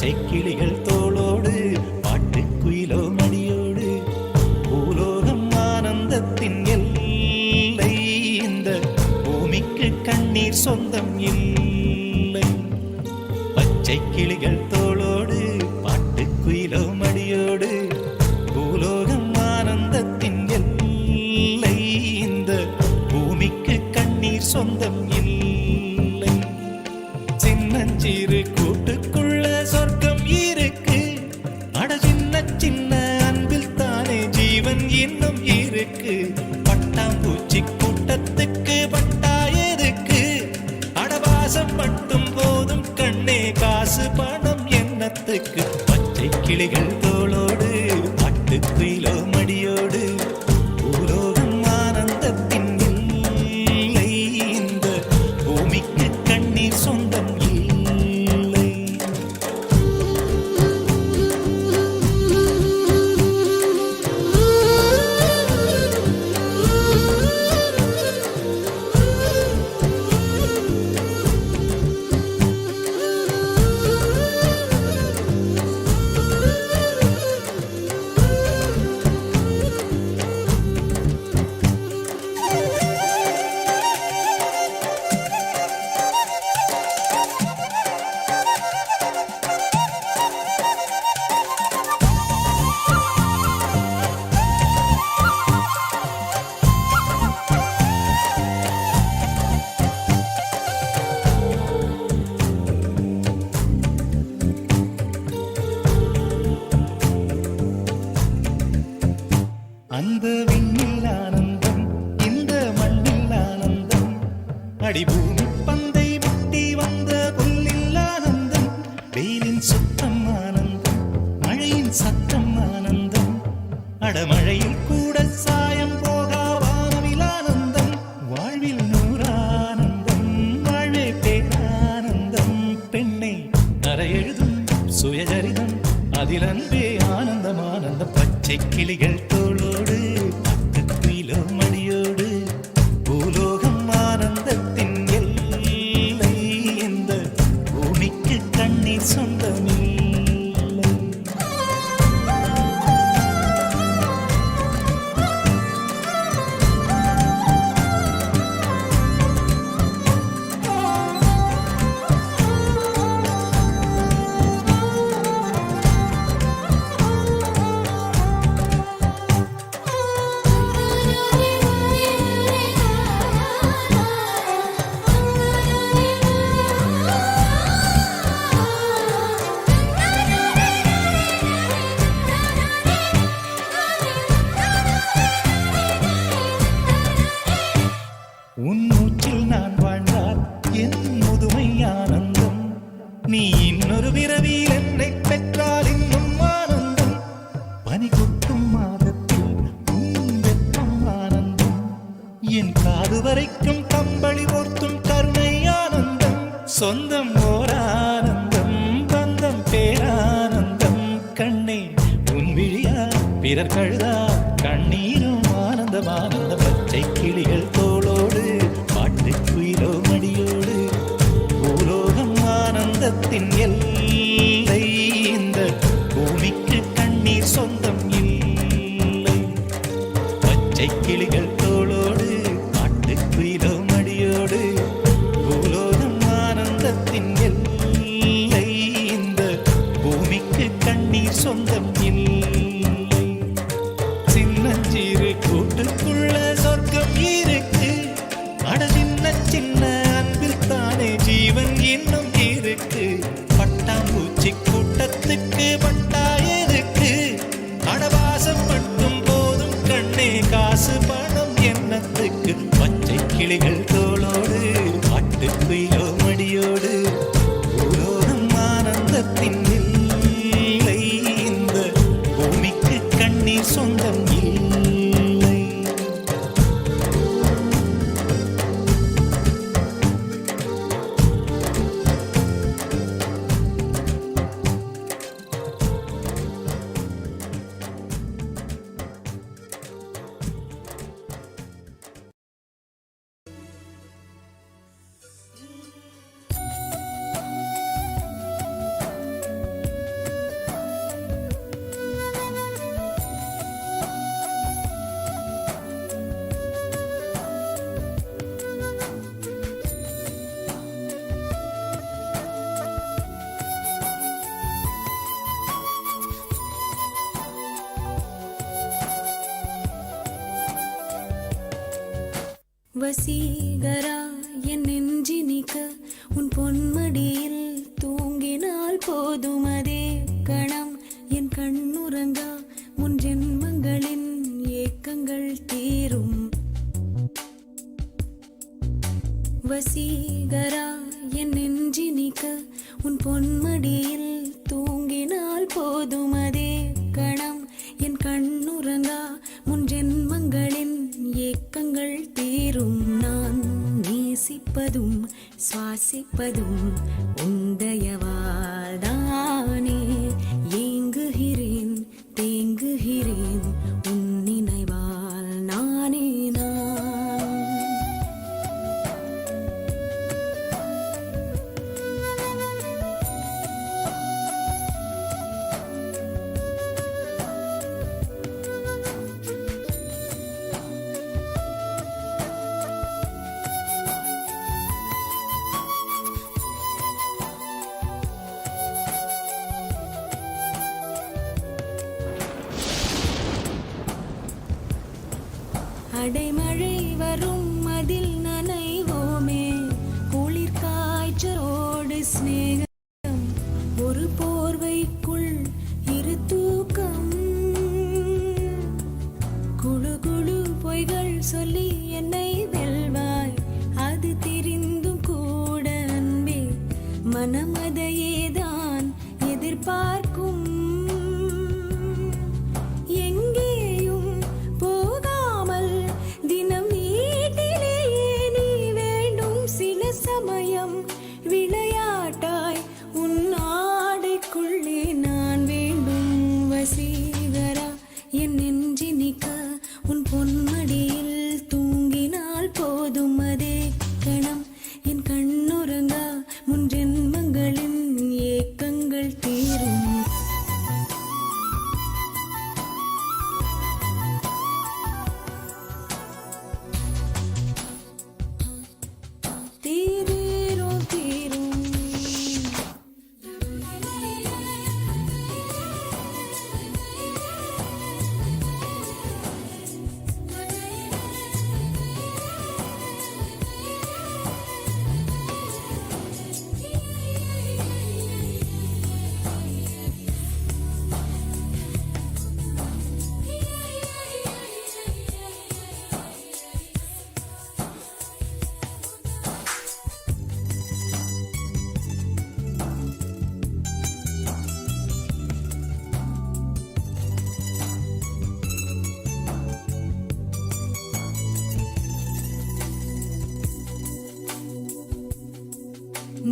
பச்சை கிளிகள் தோளோடு பாட்டுக்குயிலோ மடியோடு பூலோகம் ஆனந்தத்தின் எல்லை. இந்த பூமிக்கு கண்ணீர் சொந்தம் இல்லை. பச்சை கிளிகள் தோளோடு பாட்டுக்குயிலோ மடியோடு பூலோகம் ஆனந்தத்தின் எல்லை. இந்த பூமிக்கு கண்ணீர் சொந்தம் இல்லை. சின்னஞ்சிறு கூட்டுக்குள்ள சொர்க்கம் இருக்கு. அட சின்ன சின்ன அன்பில் தானே ஜீவன் இன்னும் இருக்கு. பட்டாம்பூச்சி கூட்டத்துக்கு பட்டா எதுக்கு? அடவாசம் மட்டும் போதும் கண்ணே, காசு பணம் என்னத்துக்கு? பச்சை கிளிகள் தோளோடு பாட்டுக்குயிலோ மடியோடு பூலோகம் ஆனந்தத்தின் இல்லை. இந்த பூமிக்கு கண்ணீர் சொந்தம் இல்லை. அந்த விண்ணில் ஆனந்தம், இந்த மண்ணில் ஆனந்தம். அடிபூமி பந்தை முட்டி வந்த புல்லில் ஆனந்தம். வெயிலின் சுத்தம் ஆனந்தம், மழையின் சத்தம் ஆனந்தம். அடமழையில் கூட சாயம் போகா வானவில் ஆனந்தம். வாழ்வில் நூறானந்தம், வாழ்வே பேரானந்தம். பெண்ணை அறையெழுதும் சுயசரிதம், அதில் அன்பே ஆனந்தம் ஆனந்தம். பச்சை கிளிகள் தோளோடு பாட்டுக்குயிலோ மடியோடு பூலோகம் ஆனந்தத்தின் எல்லை. இந்த பூமிக்கு கண்ணீர் சொந்தமில்லை. உன் மூச்சில் நான் வாழ்ந்தால் என் முதுமை ஆனந்தம். நீ இன்னொரு விரவியில் என்னை பெற்றால் இன்னும் ஆனந்தம். பனி கொட்டும் மாதத்தில் உன் வெப்பம் ஆனந்தம். என் காது வரைக்கும் கம்பளி போர்த்தும் கருணை ஆனந்தம். சொந்தம் ஓர் ஆனந்தம், பந்தம் பேரானந்தம். கண்ணே உன் விழியா பிறர் கழுதா கண்ணீரும் ஆனந்தம் ஆனந்தம். பச்சை கிளிகள் தோளோடு பாட்டுக்குயிலோ மடியோடு பூலோகம் ஆனந்தத்தின் எல்லை. இந்த பூமிக்கு கண்ணீர் சொந்தம் இல்லை. பச்சை கிளிகள் தோளோடு பாட்டுக்குயிலோ மடியோடு பூலோகம் ஆனந்தத்தின் எல்லை. இந்த பூமிக்கு கண்ணீர் சொந்தம் இல்லை. சின்னஞ்சிறு கூட்டுக்குள்ள சொர்க்கம் இருக்கு. அட சின்ன சின்ன அன்பில் தானே ஜீவன் இன்னும் இருக்கு. பட்டாம்பூச்சி கூட்டத்துக்கு பட்டா எதுக்கு? அடவாசம் மட்டும் போதும் கண்ணே, காசு பணம் என்னத்துக்கு? பச்சை கிளிகள் தோளோடு பாட்டுக்குயிலோ மடியோடு பூலோகம் ஆனந்தத்தின் இல்லை. இந்த பூமிக்கு கண்ணீர் சொந்தம் இல்லை. வசீகரா என் நெஞ்சினிக்க உன் பொன்மடியில் தூங்கினால் போதும் அதே கணம் என் கண்ணுறங்கா முன் ஜென்மங்களின் ஏக்கங்கள் தீரும். வசீகரா என் நெஞ்சினிக்க உன் பொன்மடியில் தூங்கினால் போதும் அதே கணம் என் கண்ணுறங்கா முன் ஜென்மங்களின் ஏக்கங்கள் தீரும். நான் நேசிப்பதும் சுவாசிப்பதும் உந்தயவால்தானே. ஏங்குகிறேன் தேங்குகிறேன் உன் நினைவால் நானே நான். அடைமழை வரும் அதில் நனைவோமே, குளிர் காய்ச்சலோடு சிநேகம், ஒரு போர்வைக்குள் இரு தூக்கம். குழு குழு பொய்கள் சொல்லி என்னை வெல்வாய், அது தெரிந்தும் கூட அன்பே மனமதையேதான் எதிர்பார்க்கும். விளையாட்டாய் உன் ஆடைக்குள்ளே நான் வேண்டும். வசீகரா என் நெஞ்சினிக்க உன் பொன்மடியில் தூங்கினால் போதும் அதே கணம் என் கண்ணுறங்கா முன் ஜென்மங்களின் ஏக்கங்கள் தீரும்.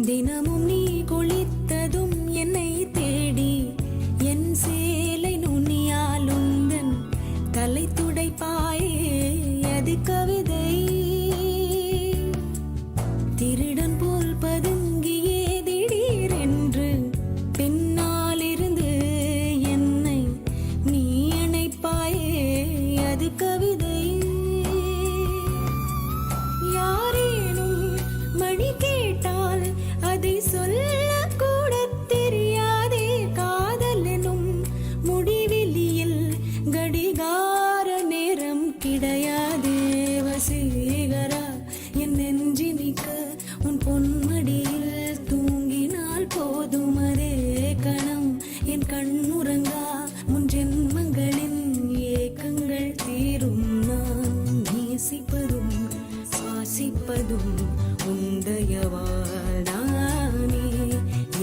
தினமும் நீ குளித்ததும் என்னை தேடி என் சேலை நுனியால் உந்தன் தலை துடைப்பாயே, அது கவிதை. திருடன் போல் பதுங்கியே திடீரென்று பின்னாலிருந்து என்னை நீ அணைப்பாயே, அது கவிதை. யாரேனும் மணி கேட்டால் அதை சொல்ல கூட தெரியாதே. காதல் எனும் முடிவிலியில் கடிகார நேரம் கிடையாதே. வசீகரா என் நெஞ்சினிக்க உன் பொன்மடியில் தூங்கினால் போதும் அதே கணம் என் கண்ணுறங்கா முன் ஜென்மங்களின் ஏக்கங்கள் தீரும். நான் நேசிப்பதும் சுவாசிப்பதும் உந்தயவால் நானே.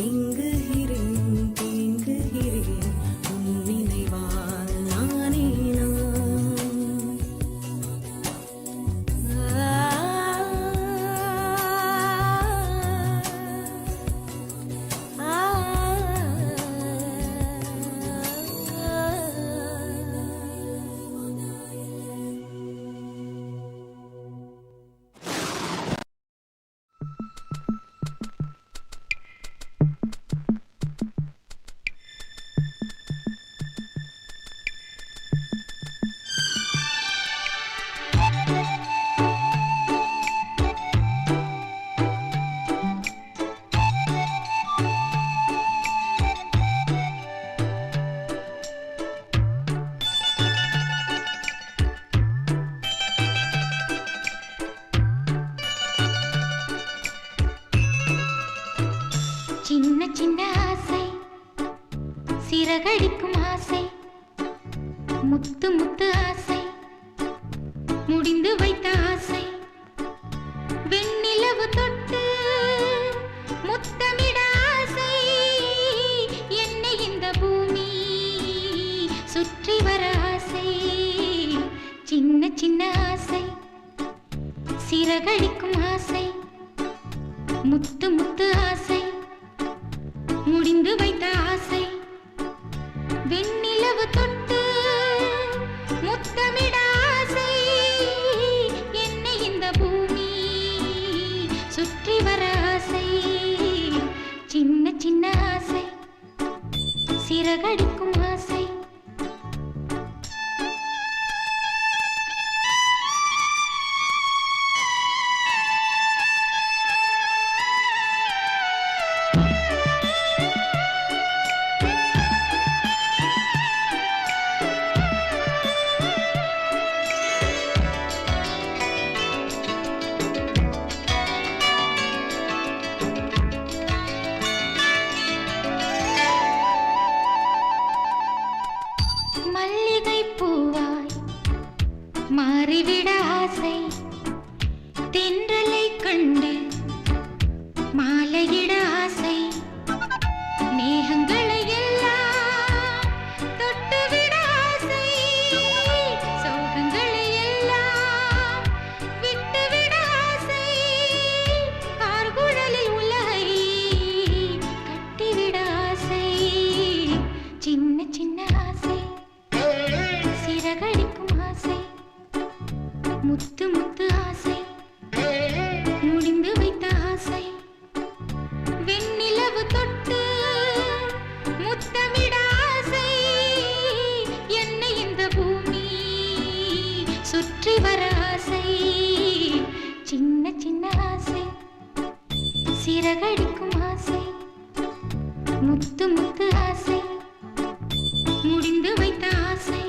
எங்குகிறேன் தேங்குகிறேன் உன் நினைவால் நானே நான். சின்ன ஆசை சிறகடிக்கும் ஆசை முத்து முத்து ஆசை முடிந்து வைத்த ஆசை வெண்ணிலவு தொட்டு முத்தமிட ஆசை என்னை இந்த பூமி சுற்றி வர ஆசை சின்ன சின்ன ஆசை சிறகடிக்கும் ஆசை முத்து முத்து ஆசை முடிந்து வைத்த ஆசை வெண்ணிலவு தொட்டு முத்தமிட ஆசை என்னை இந்த பூமி சுற்றி வர ஆசை சின்ன சின்ன ஆசை சிறகடிக்கும் ஆசை மல்லிகை பூவாய் மாறிவிட ஆசை தென்றலை கண்டு மாலையிட ஆசை மேகங்களை எல்லாம் தொட்டுவிட ஆசை சோகங்களை எல்லாம் விட்டுவிட ஆசை கார்குழலில் உலகை கட்டிவிட ஆசை சின்ன சின்ன ஆசை சிறகடிக்கும் ஆசை முத்து முத்து ஆசை முடிந்து வைத்த ஆசை வெண்ணிலவு தொட்டு முத்தமிட ஆசை என்னை இந்த பூமி சுற்றி வர ஆசை சின்ன சின்ன ஆசை சிறகடிக்கும் ஆசை முத்து முத்து ஆசை முடிந்து வைத்த ஆசை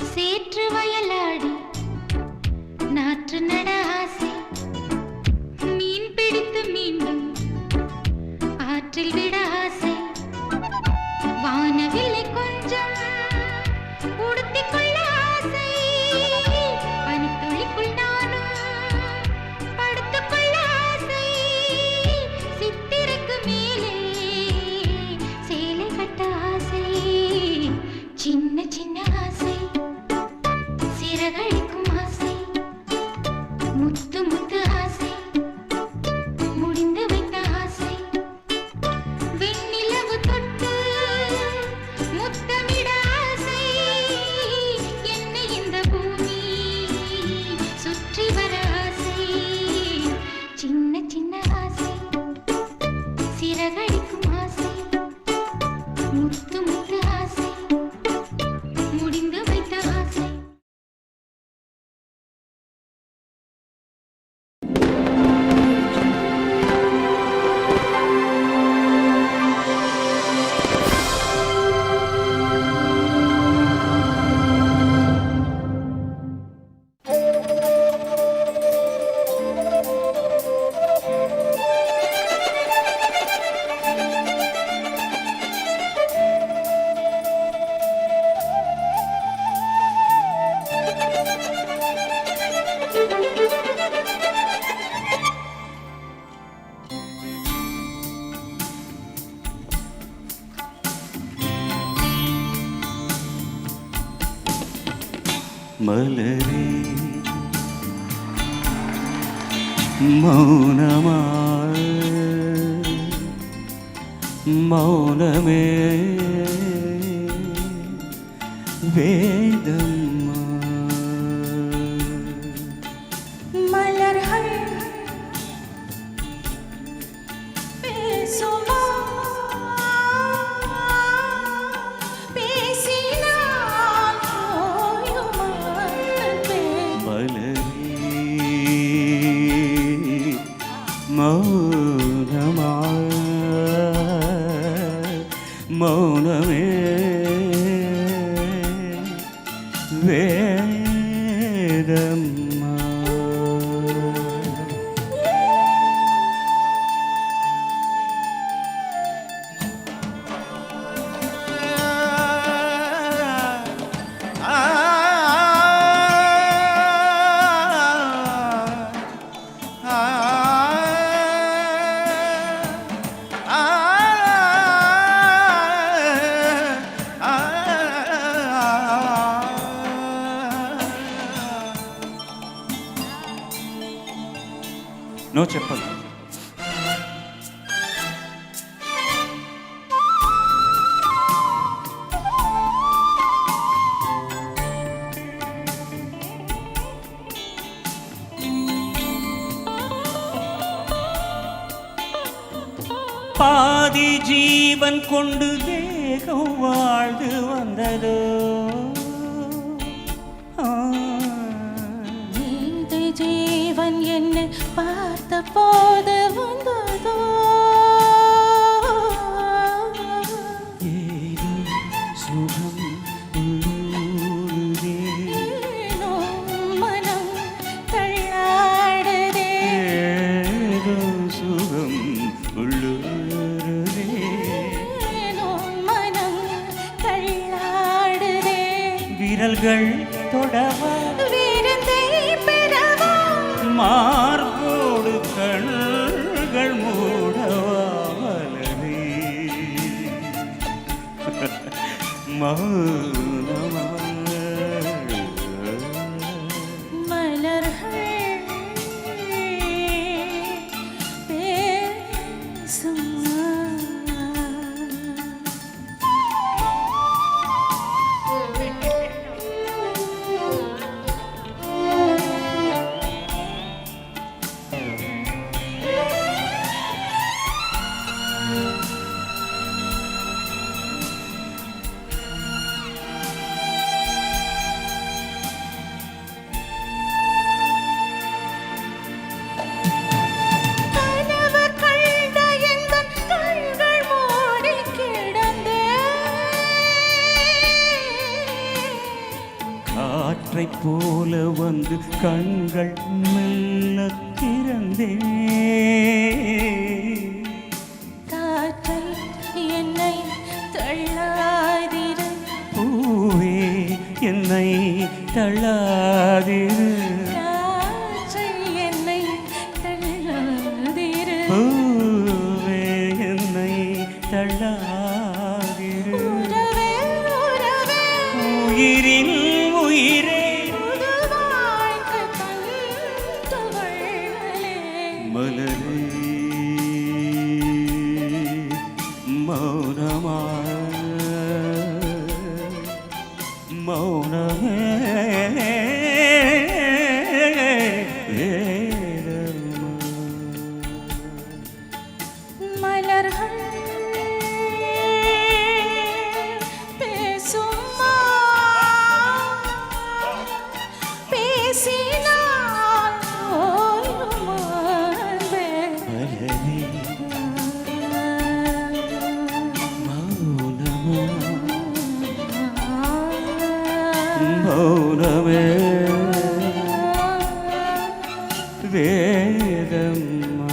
சேற்று வயலாடி நாற்று நட ஆசை மீன் பிடித்து மீண்டும் ஆற்றில் விட ஆசை வானவில்லை கொஞ்சம் உடுத்திக் கொள்ள ஆசை பனித்துளிக்குள் நானும் படுத்துக் கொள்ள ஆசை சித்திரைக்கு மேலே சேலை கட்ட ஆசை சின்ன சின்ன ஆசை சிறகடிக்கும் ஆசை முத்து முத்து ஆசை முடிந்து வைத்த ஆசை வெண்ணிலவு தொட்டு முத்தமிட ஆசை என்னை இந்த பூமி சுற்றி வர ஆசை சின்ன சின்ன ஆசை சிறகடிக்கும் ஆசை முத்து முத்து ஆசை முடிந்து வைத்த ஆசை மலரே மௌனமா மௌனமே வேதம்மா மலர்கள் பேசுமா பேசினால் ஓயுமா அன்பே. மலரே மௌனமா மௌனமே வேதம்மா నో చెప్పదు பாதி ஜீவன் கொண்டு தேகம் வாழ்ந்து வந்ததோ நீதி ஜீவன் என்னை பார்த்த போது வந்ததோ ஏதோ சுகம் உள்ளூருதே ஏனோ மனம் தள்ளாடுதே ஏதோ சுகம் உள்ளூருதே ஏனோ மனம் தள்ளாடுதே விரல்கள் தொடவா விருந்தை பெறவா மார்போடு கண்கள் மூடவா மலரே மௌனமா மலர்கள் கனவு கண்ட எந்தன் கண்கள் மூடி கிடந்தே காற்றைப் போல வந்து கண்கள் மெல்ல திறந்தே காற்றை என்னை தள்ளாதிரு பூவே என்னை தள்ளாதிரு காற்றை என்னை தள்ளாதிரு பூவே என்னை தள்ளாதிரு உறவே உறவே உயிரின் உயிரே புது வாழ்க்கை தந்தவளே மலரே மௌனமா மௌனமே வேதம்மா. மலர்கள் பேசுமா பேசினால் ஓயுமா அன்பே. மலரே மௌனமா மௌனமே வேதம்மா.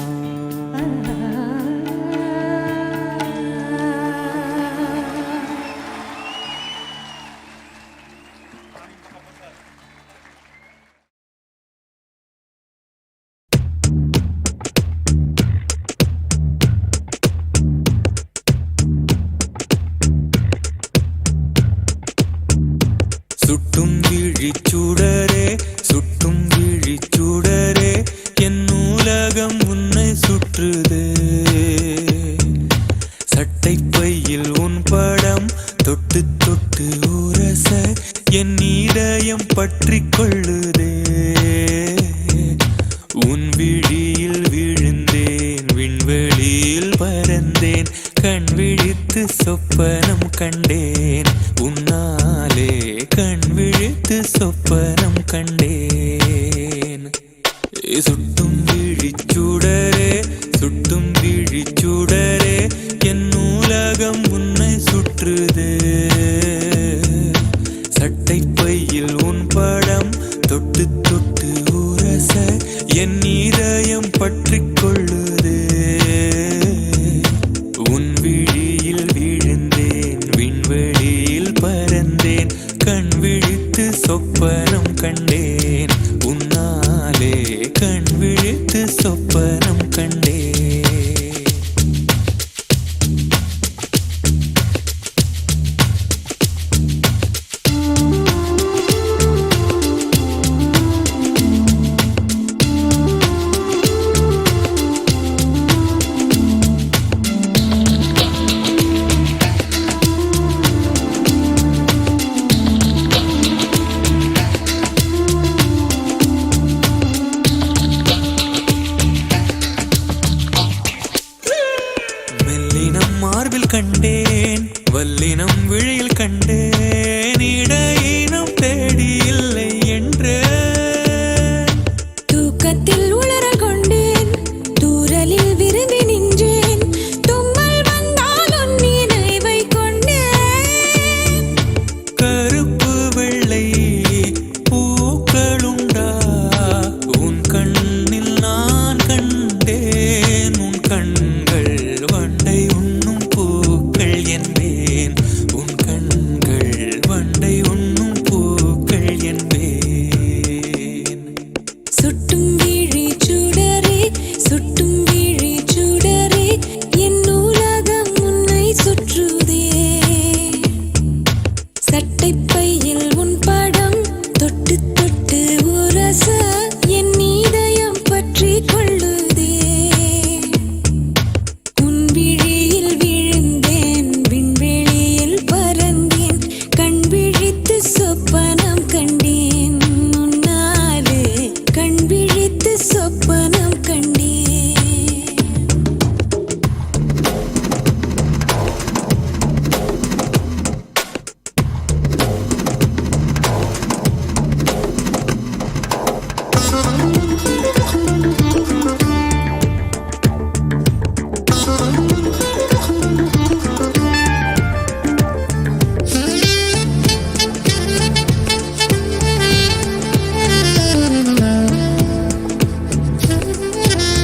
சுட்டும் விழிச்சுடரே சுட்டும் விழிச்சுடரே என் உலகம் உன்னை சுற்றுதே சட்டை பையில் உன் படம் தொட்டு தொட்டு உரச என் இதயம் பற்றி கொள்ளுதே உன் விழியில் விழுந்தேன் விண்வெளியில் பறந்தேன் கண் விழித்து சொப்பனம் கண்டேன் உன்னாலே கண் விழித்து சொப்பனம் கண்டேன் சுட்டும் விழிச்சுடரே சுட்டும் விழிச்சுடரே என் உலகம் உன்னை சுற்றுதே சட்டை பையில் உன் படம் தொட்டு தொட்டு உரச என் இதயம் பற்றி கொள்ளுதே உன் விழியில் விழுந்தேன் விண்வெளியில் பறந்தேன் கண் விழித்து சொப்பனம் கண்டேன் உன்னாலே கண் விழித்து சொப்பனம் கண்டேன் மெல்லினம் மார்பில் கண்டேன் வல்லினம் விழியில் கண்டேன் இடையினம் தேடி இல்லை என்று தூக்கத்தில் உளறல் கொண்டேன் தூரலில் விரும்பி நின்றேன் தும்மல் வந்தால் உன் நினைவை கொண்டேன் கருப்பு வெள்ளை பூக்களுண்டா உன் கண்ணில் நான் கண்டேன் உன் கண்கள் வண்டை உண்ணும் பூக்கள் என்பேன் உன் கண்கள் வண்டை உண்ணும் பூக்கள் என்பேன் சுட்டும் விழி சுடரே சுட்டும் விழி சுடரே என் உலகம் உன்னை சுற்றுதே சட்டை பையில் உன் படம் தொட்டு தொட்டு உரச